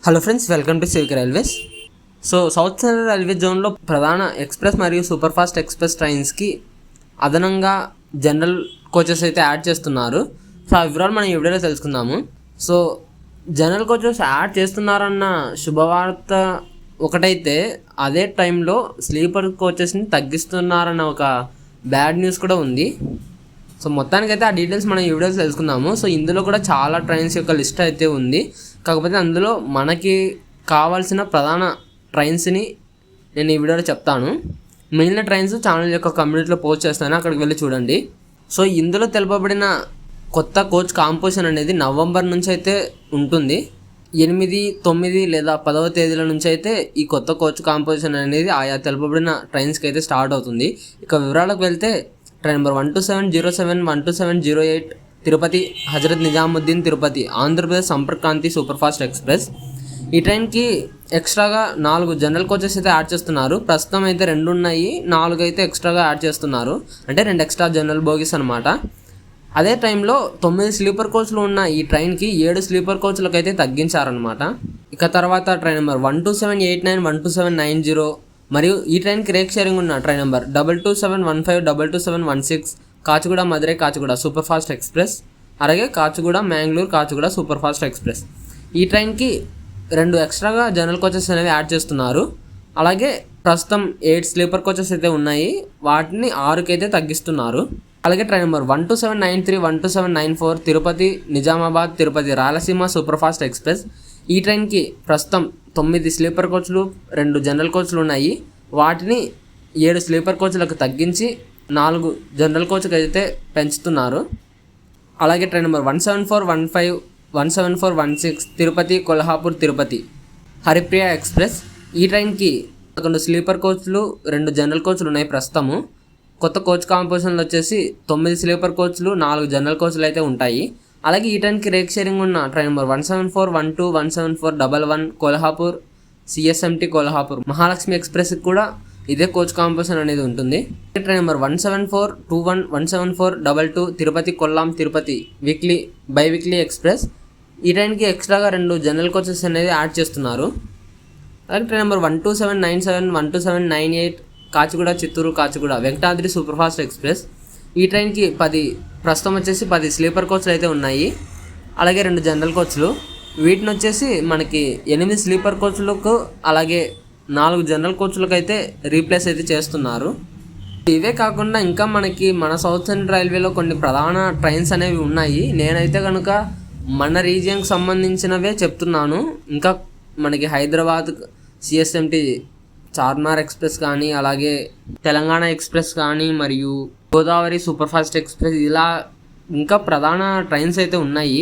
Hello friends, welcome to civic railways. So south central railway జోన్లో ప్రధాన express మరియు super fast express ట్రైన్స్కి అదనంగా general coaches అయితే add చేస్తున్నారు. సో ఆ వివరాలు మనం ఈ వీడియోలో తెలుసుకుందాము. సో జనరల్ కోచెస్ యాడ్ చేస్తున్నారన్న శుభవార్త ఒకటైతే, అదే టైంలో స్లీపర్ కోచెస్ని తగ్గిస్తున్నారన్న ఒక బ్యాడ్ న్యూస్ కూడా ఉంది. సో మొత్తానికైతే ఆ డీటెయిల్స్ మనం ఈ వీడియోస్ తెలుసుకుందాము. సో ఇందులో కూడా చాలా ట్రైన్స్ యొక్క లిస్ట్ అయితే ఉంది. కాకపోతే అందులో మనకి కావాల్సిన ప్రధాన ట్రైన్స్ని నేను ఈ వీడియోలో చెప్తాను. మిగిలిన ట్రైన్స్ ఛానల్ యొక్క కమ్యూనిటీలో పోస్ట్ చేస్తాను, అక్కడికి వెళ్ళి చూడండి. సో ఇందులో తెలుపబడిన కొత్త కోచ్ కాంపోజిషన్ అనేది నవంబర్ నుంచి అయితే ఉంటుంది. 8, 9 లేదా 10వ తేదీల నుంచి అయితే ఈ కొత్త కోచ్ కాంపోజిషన్ అనేది ఆయా తెలుపబడిన ట్రైన్స్కి అయితే స్టార్ట్ అవుతుంది. ఇక వివరాలకు వెళ్తే train number 12707, 12708 Tirupati Hazrat Nizamuddin Tirupati Andhra Pradesh Sampark Kranti super fast express. ఈ ట్రైన్కి ఎక్స్ట్రాగా 4 జనరల్ కోచెస్ అయితే యాడ్ చేస్తున్నారు. ప్రస్తుతం అయితే 2 ఉన్నాయి, 4 అయితే ఎక్స్ట్రాగా యాడ్ చేస్తున్నారు. అంటే 2 ఎక్స్ట్రా జనరల్ బోగీస్ అనమాట. అదే టైంలో 9 స్లీపర్ కోచ్లు ఉన్న ఈ ట్రైన్కి 7 స్లీపర్ కోచ్లకు అయితే తగ్గించారనమాట. ఇక తర్వాత ట్రైన్ నెంబర్ 12789, 12790 మరియు ఈ ట్రైన్కి రేక్ షేరింగ్ ఉన్న train number 22715, 22716 Kacheguda Madurai Kacheguda super fast express, అలాగే Kacheguda Mangalore Kacheguda super fast express. ఈ ట్రైన్కి 2 ఎక్స్ట్రాగా జనరల్ కోచెస్ అనేవి యాడ్ చేస్తున్నారు. అలాగే ప్రస్తుతం 8 స్లీపర్ కోచెస్ అయితే ఉన్నాయి, వాటిని 6కి అయితే తగ్గిస్తున్నారు. అలాగే train number 12793, 12794 Tirupati Nizamabad Tirupati Rayalaseema super fast express. ఈ ట్రైన్కి ప్రస్తుతం 9 స్లీపర్ కోచ్లు, 2 జనరల్ కోచ్లు ఉన్నాయి, వాటిని 7 స్లీపర్ కోచ్లకు తగ్గించి 4 జనరల్ కోచ్కి అయితే పెంచుతున్నారు. అలాగే train number 17415, 17416 Tirupati Kolhapur Tirupati Haripriya express. ఈ ట్రైన్కి 11 స్లీపర్ కోచ్లు, 2 జనరల్ కోచ్లు ఉన్నాయి ప్రస్తుతము. కొత్త కోచ్ కాంపోజిషన్లో వచ్చేసి 9 స్లీపర్ కోచ్లు, 4 జనరల్ కోచ్లు అయితే ఉంటాయి. అలాగే ఈ ట్రైన్కి రేక్ షేరింగ్ ఉన్న train number 17412, 17411 Kolhapur CSMT Kolhapur Mahalakshmi ఎక్స్ప్రెస్కి కూడా ఇదే కోచ్ కాంపోజిషన్ అనేది ఉంటుంది. Train number 17421, 17422 Tirupati Kollam Tirupati weekly express. ఈ ట్రైన్కి ఎక్స్ట్రాగా 2 జనరల్ కోచెస్ అనేది యాడ్ చేస్తున్నారు. అలాగే train number 12797, 12798 Kacheguda Chittoor Kacheguda Venkatadri super fast express. ఈ ట్రైన్కి ప్రస్తుతం వచ్చేసి 10 స్లీపర్ కోచ్లు అయితే ఉన్నాయి, అలాగే 2 జనరల్ కోచ్లు. వీటిని వచ్చేసి మనకి 8 స్లీపర్ కోచ్లకు అలాగే 4 జనరల్ కోచ్లకు అయితే రీప్లేస్ అయితే చేస్తున్నారు. ఇవే కాకుండా ఇంకా మనకి మన సౌత్ సెంట్రల్ రైల్వేలో కొన్ని ప్రధాన ట్రైన్స్ అనేవి ఉన్నాయి. నేనైతే కనుక మన రీజియన్కి సంబంధించినవే చెప్తున్నాను. ఇంకా మనకి హైదరాబాద్ సిఎస్ఎంటీ చార్మినార్ ఎక్స్ప్రెస్ కానీ, అలాగే తెలంగాణ ఎక్స్ప్రెస్ కానీ, మరియు గోదావరి సూపర్ ఫాస్ట్ ఎక్స్ప్రెస్, ఇలా ఇంకా ప్రధాన ట్రైన్స్ అయితే ఉన్నాయి.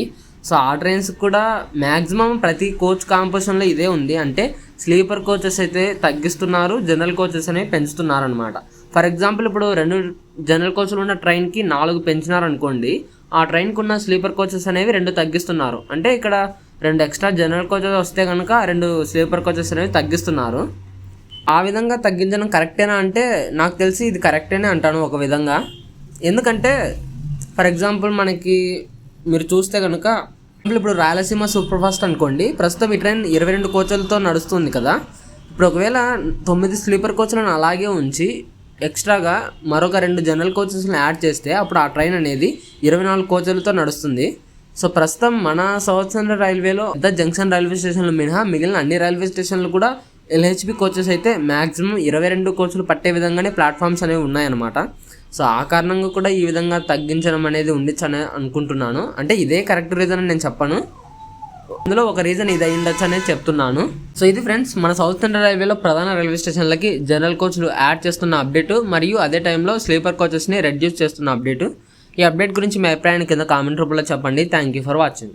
సో ఆ ట్రైన్స్ కూడా మ్యాక్సిమం ప్రతి కోచ్ కాంపోజిషన్లో ఇదే ఉంది. అంటే స్లీపర్ కోచెస్ అయితే తగ్గిస్తున్నారు, జనరల్ కోచెస్ అనేవి పెంచుతున్నారు అనమాట. ఫర్ ఎగ్జాంపుల్ ఇప్పుడు 2 జనరల్ కోచ్లు ఉన్న ట్రైన్కి 4 పెంచినారు అనుకోండి, ఆ ట్రైన్కి ఉన్న స్లీపర్ కోచెస్ అనేవి 2 తగ్గిస్తున్నారు. అంటే ఇక్కడ 2 ఎక్స్ట్రా జనరల్ కోచెస్ వస్తే కనుక 2 స్లీపర్ కోచెస్ అనేవి తగ్గిస్తున్నారు. ఆ విధంగా తగ్గించడం కరెక్టేనా అంటే నాకు తెలిసి ఇది కరెక్టేనే అంటాను ఒక విధంగా. ఎందుకంటే ఫర్ ఎగ్జాంపుల్ మనకి మీరు చూస్తే కనుక ఇప్పుడు రాయలసీమ సూపర్ ఫాస్ట్ అనుకోండి, ప్రస్తుతం ఈ ట్రైన్ 22 కోచ్లతో నడుస్తుంది కదా. ఇప్పుడు ఒకవేళ 9 స్లీపర్ కోచ్లను అలాగే ఉంచి ఎక్స్ట్రాగా మరొక 2 జనరల్ కోచెస్ని యాడ్ చేస్తే అప్పుడు ఆ ట్రైన్ అనేది 24 కోచ్లతో నడుస్తుంది. సో ప్రస్తుతం మన సౌత్ సెంట్రల్ రైల్వేలో పెద్ద జంక్షన్ రైల్వే స్టేషన్లు మినహా మిగిలిన అన్ని రైల్వే స్టేషన్లు కూడా ఎల్హెచ్బి కోచెస్ అయితే మ్యాక్సిమం 22 కోచ్లు పట్టే విధంగానే ప్లాట్ఫామ్స్ అనేవి ఉన్నాయన్నమాట. సో ఆ కారణంగా కూడా ఈ విధంగా తగ్గించడం అనేది ఉండొచ్చు అని అనుకుంటున్నాను. అంటే ఇదే కరెక్ట్ రీజన్ అని నేను చెప్పను, అందులో ఒక రీజన్ ఇది అయ్యుండొచ్చు అనేది చెప్తున్నాను. సో ఇది ఫ్రెండ్స్ మన సౌత్ సెంట్రల్ రైల్వేలో ప్రధాన రైల్వే స్టేషన్లకి జనరల్ కోచ్లు యాడ్ చేస్తున్న అప్డేటు, మరియు అదే టైంలో స్లీపర్ కోచెస్ని రెడ్యూస్ చేస్తున్న అప్డేటు. ఈ అప్డేట్ గురించి మీ అభిప్రాయాన్ని కింద కామెంట్ రూపంలో చెప్పండి. Thank you for watching.